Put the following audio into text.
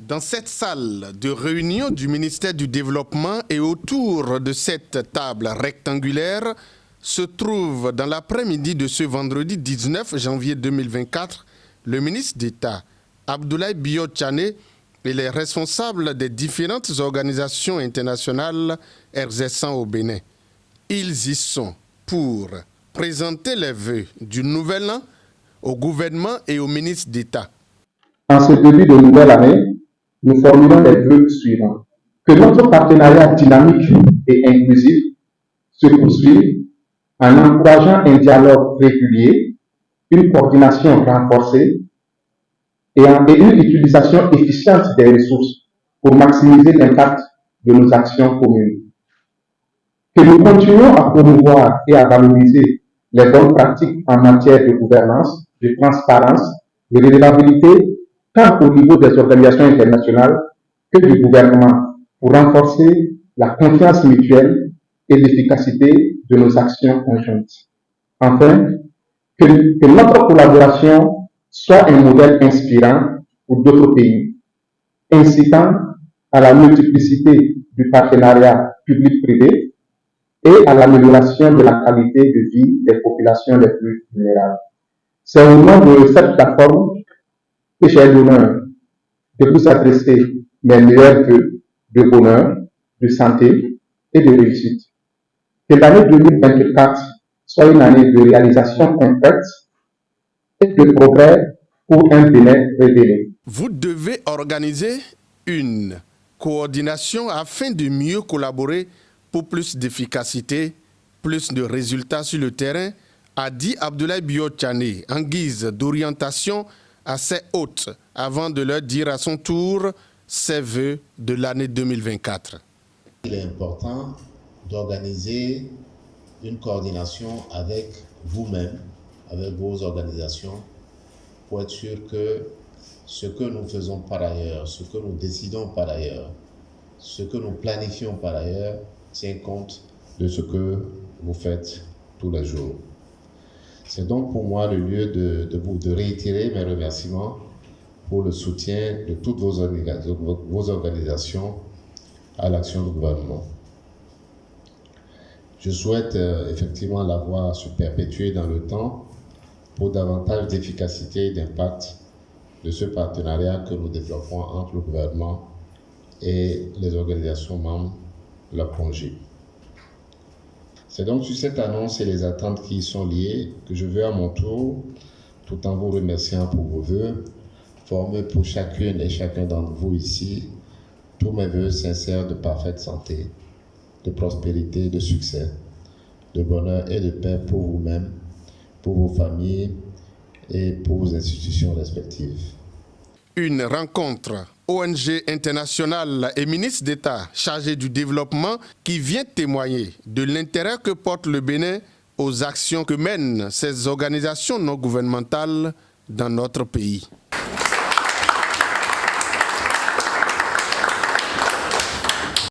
Dans cette salle de réunion du ministère du Développement et autour de cette table rectangulaire se trouve dans l'après-midi de ce vendredi 19 janvier 2024 le ministre d'État Abdoulaye Biot Tchané et les responsables des différentes organisations internationales exerçant au Bénin. Ils y sont pour présenter les vœux du nouvel an au gouvernement et au ministre d'État. En ce début de nouvelle année, nous formulons les vœux suivants. Que notre partenariat dynamique et inclusif se poursuive en encourageant un dialogue régulier, une coordination renforcée et une utilisation efficiente des ressources pour maximiser l'impact de nos actions communes. Que nous continuons à promouvoir et à valoriser les bonnes pratiques en matière de gouvernance, de transparence, de redevabilité, tant au niveau des organisations internationales que du gouvernement, pour renforcer la confiance mutuelle et l'efficacité de nos actions conjointes. Enfin, que notre collaboration soit un modèle inspirant pour d'autres pays, incitant à la multiplicité du partenariat public-privé et à l'amélioration de la qualité de vie des populations les plus vulnérables. C'est au nom de cette plateforme que j'ai l'honneur de vous adresser mes meilleurs vœux de bonheur, de santé et de réussite. Que l'année 2024 soit une année de réalisation concrète et de progrès pour un Bénin révélé. Vous devez organiser une coordination afin de mieux collaborer pour plus d'efficacité, plus de résultats sur le terrain, a dit Abdoulaye Biot Tchané en guise d'orientation à ses hôtes avant de leur dire à son tour ses vœux de l'année 2024. Il est important d'organiser une coordination avec vous-même, avec vos organisations, pour être sûr que ce que nous faisons par ailleurs, ce que nous décidons par ailleurs, ce que nous planifions par ailleurs, tient compte de ce que vous faites tous les jours. C'est donc pour moi le lieu de réitérer mes remerciements pour le soutien de toutes vos organisations à l'action du gouvernement. Je souhaite effectivement la voir se perpétuer dans le temps pour davantage d'efficacité et d'impact de ce partenariat que nous développons entre le gouvernement et les organisations membres de la PONG. C'est donc sur cette annonce et les attentes qui y sont liées que je veux à mon tour, tout en vous remerciant pour vos vœux, former pour chacune et chacun d'entre vous ici tous mes vœux sincères de parfaite santé, de prospérité, de succès, de bonheur et de paix pour vous-même, pour vos familles et pour vos institutions respectives. Une rencontre ONG internationale et ministre d'État chargé du développement qui vient témoigner de l'intérêt que porte le Bénin aux actions que mènent ces organisations non gouvernementales dans notre pays.